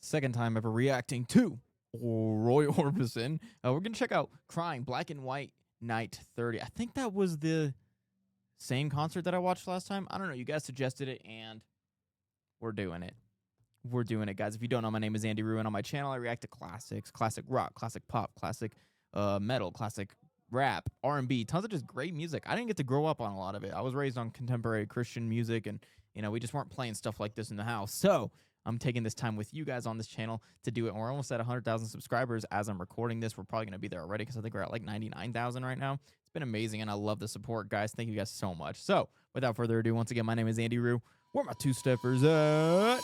second time ever reacting to Roy Orbison. We're going to check out Crying Black and White Night 30. I think that was the same concert that I watched last time. I don't know. You guys suggested it, and we're doing it. We're doing it, guys. If you don't know, my name is itsandiroo, and on my channel, I react to classics, classic rock, classic pop, classic metal, classic rap, R&B, tons of just great music. I didn't get to grow up on a lot of it. I was raised on contemporary Christian music, and, we just weren't playing stuff like this in the house. So I'm taking this time with you guys on this channel to do it, and we're almost at 100,000 subscribers as I'm recording this. We're probably going to be there already because I think we're at like 99,000 right now. It's been amazing, and I love the support, guys. Thank you guys so much. So without further ado, once again, my name is itsandiroo. Where my two-steppers at?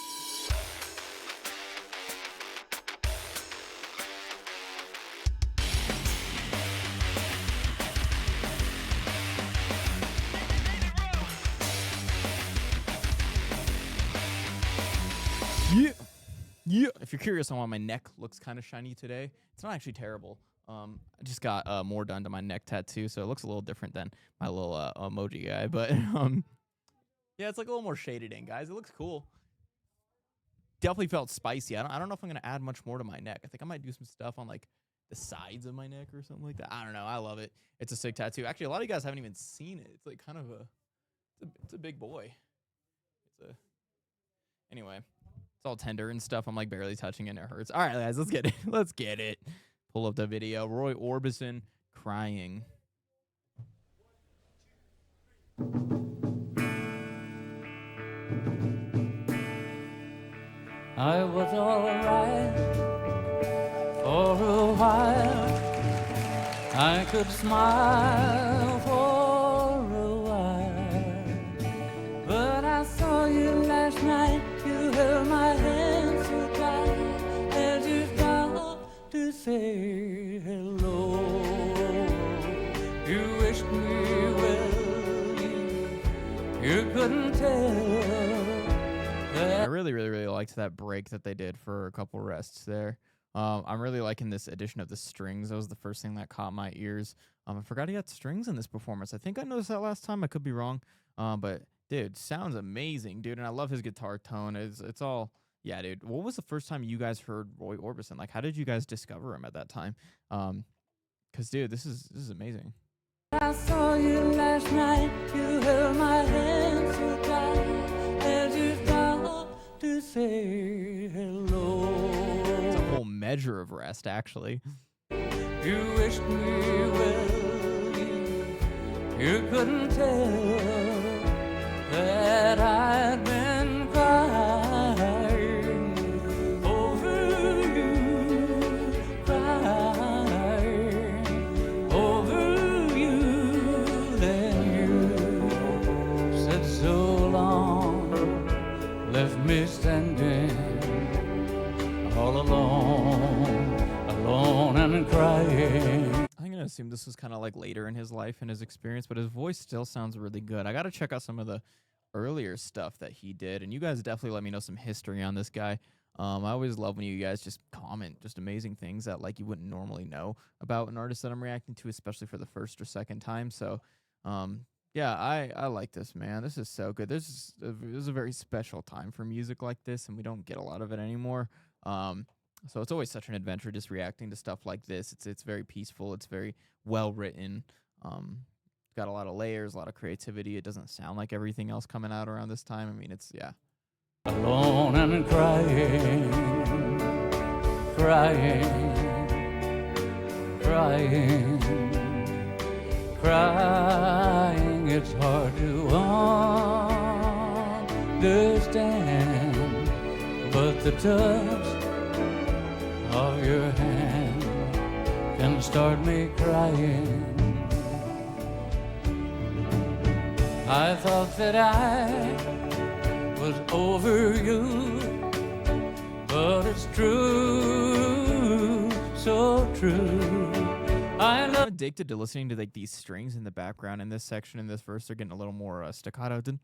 Yeah. If you're curious on why my neck looks kind of shiny today, it's not actually terrible. I just got more done to my neck tattoo, so it looks a little different than my little emoji guy. But yeah, it's like a little more shaded in, guys. It looks cool. Definitely felt spicy. I don't know if I'm gonna add much more to my neck. I think I might do some stuff on like the sides of my neck or something like that. I don't know. I love it. It's a sick tattoo. Actually, a lot of you guys haven't even seen it. It's like kind of it's a big boy. Anyway. It's all tender and stuff. I'm like barely touching it and it hurts. All right, guys, let's get it. Let's get it. Pull up the video. Roy Orbison crying. I was alright for a while. I could smile for a while, but I saw you last night. You held my hand so tight as you stopped to say hello. You wished me well, you couldn't tell. I really liked that break that they did for a couple rests there. I'm really liking this addition of the strings. That was the first thing that caught my ears. I forgot he had strings in this performance. I think I noticed that last time. I could be wrong. But dude, sounds amazing, dude. And I love his guitar tone. It's all, yeah, dude. What was the first time you guys heard Roy Orbison? Like, how did you guys discover him at that time? Cause dude, this is amazing. I saw you last night. You held my hand so tight as you stopped to say hello. It's a whole measure of rest, actually. You wished me well. You couldn't tell that I'd been crying over you, crying over you. Then you said so long, left me standing all alone, alone and crying. I'm gonna assume this was kind of like later in his life and his experience, but his voice still sounds really good. I gotta check out some of the earlier stuff that he did, and you guys definitely let me know some history on this guy. I always love when you guys just comment just amazing things that like you wouldn't normally know about an artist that I'm reacting to, especially for the first or second time. So yeah, I like this, man. This is so good. This is a very special time for music like this, and we don't get a lot of it anymore. So it's always such an adventure just reacting to stuff like this. It's very peaceful. It's very well written. Got a lot of layers, a lot of creativity. It doesn't sound like everything else coming out around this time. I mean, it's, yeah. Alone and crying, crying, crying, crying. It's hard to understand, but the touch of your hand can start me crying. I thought that I was over you, but it's true, so true. I'm addicted to listening to like these strings in the background in this section. In this verse, they're getting a little more staccato. Dun,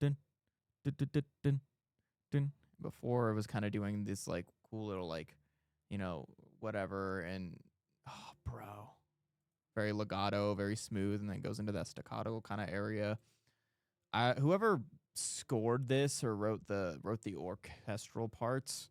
dun, dun, dun, dun, dun, dun. Before it was kind of doing this like cool little like, whatever. And oh, bro, very legato, very smooth, and then goes into that staccato kind of area. Whoever scored this or wrote the orchestral parts,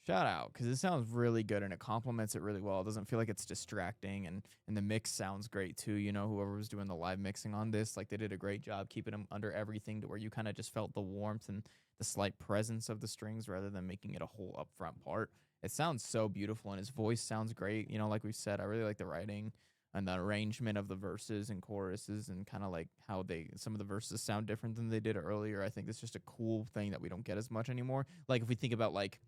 Shout out, because it sounds really good and it complements it really well. It doesn't feel like it's distracting, and the mix sounds great too. You know, whoever was doing the live mixing on this, like they did a great job keeping them under everything to where you kind of just felt the warmth and the slight presence of the strings rather than making it a whole upfront part. It sounds so beautiful, and his voice sounds great. You know, like we said, I really like the writing and the arrangement of the verses and choruses, and kind of like how some of the verses sound different than they did earlier. I think it's just a cool thing that we don't get as much anymore. Like if we think about like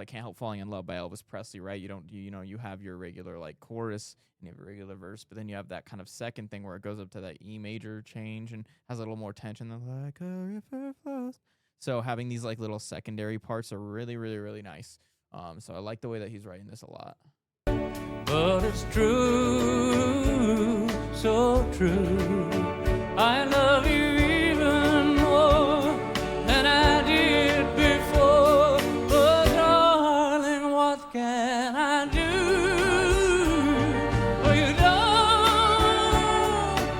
Can't Help Falling in Love by Elvis Presley, right? You have your regular like chorus and you have a regular verse, but then you have that kind of second thing where it goes up to that E major change and has a little more tension than like a river flows. So having these like little secondary parts are really, really, really nice. So I like the way that he's writing this a lot. But it's true, so true. I love you even more than I did before. But darling, what can I do? Well, you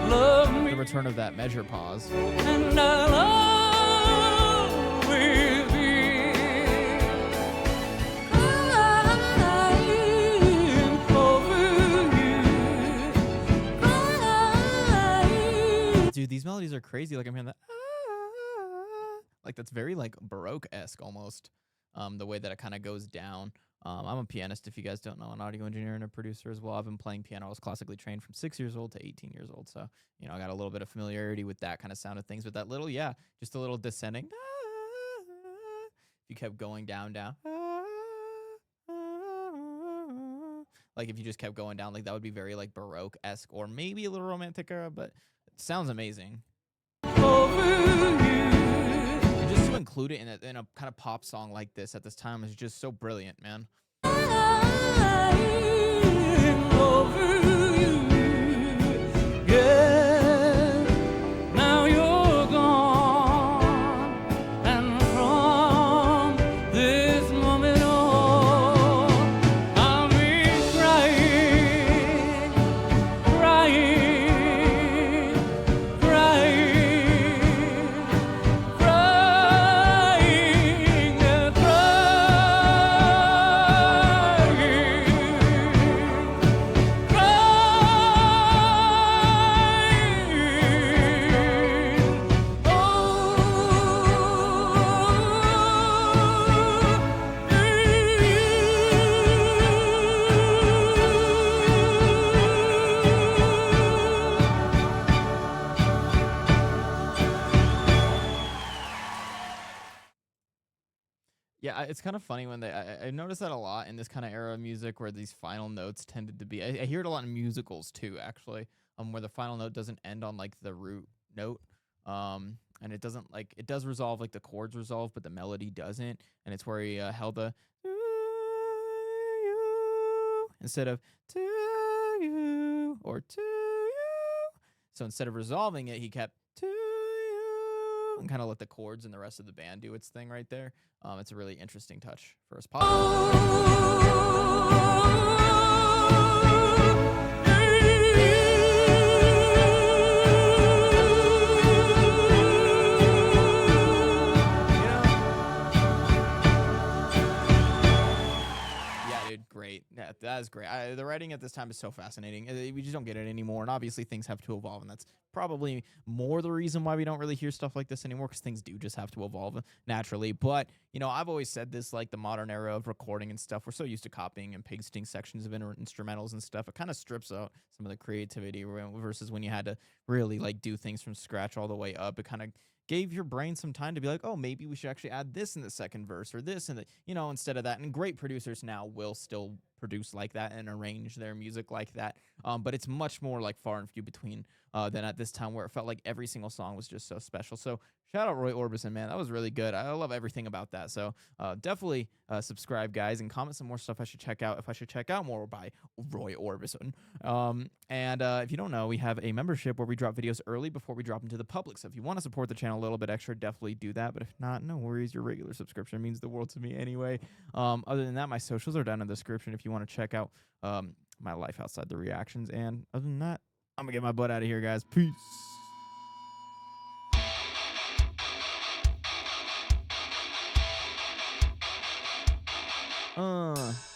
don't love me. The return of that measure pause. And I love with you. Crying over you. Dude, these melodies are crazy. Like I'm hearing that, like that's very like Baroque-esque almost. The way that it kind of goes down. I'm a pianist, if you guys don't know, an audio engineer and a producer as well. I've been playing piano. I was classically trained from 6 years old to 18 years old. So, you know, I got a little bit of familiarity with that kind of sound of things. But that little, just a little descending. If you kept going down. Like if you just kept going down, like that would be very like Baroque-esque or maybe a little romantic era, but it sounds amazing. And just to include it in a kind of pop song like this at this time is just so brilliant, man. Now you're gone, and from this moment on, I'll be crying, crying, crying, crying, and Yeah, it's kind of funny when I noticed that a lot in this kind of era of music where these final notes tended to be. I hear it a lot in musicals too, actually, where the final note doesn't end on like the root note, and it doesn't like it does resolve like the chords resolve, but the melody doesn't, and it's where he held the to you instead of to you or to you. So instead of resolving it, he kept to you and kind of let the chords and the rest of the band do its thing right there. It's a really interesting touch for us pop. Great. Yeah, that is great. The writing at this time is so fascinating. We just don't get it anymore. And obviously things have to evolve. And that's probably more the reason why we don't really hear stuff like this anymore, because things do just have to evolve naturally. But, you know, I've always said this, like the modern era of recording and stuff, we're so used to copying and pasting sections of instrumentals and stuff. It kind of strips out some of the creativity versus when you had to really like do things from scratch all the way up. It kind of gave your brain some time to be like, oh, maybe we should actually add this in the second verse or this in the, you know, instead of that. And great producers now will still produce like that and arrange their music like that. But it's much more like far and few between than at this time where it felt like every single song was just so special. So shout out Roy Orbison, man. That was really good. I love everything about that. So definitely subscribe, guys, and comment some more stuff I should check out if I should check out more by Roy Orbison. And if you don't know, we have a membership where we drop videos early before we drop them to the public. So if you want to support the channel a little bit extra, definitely do that. But if not, no worries. Your regular subscription means the world to me anyway. Other than that, my socials are down in the description if you want to check out my life outside the reactions. And other than that, I'm going to get my butt out of here, guys. Peace. Uh.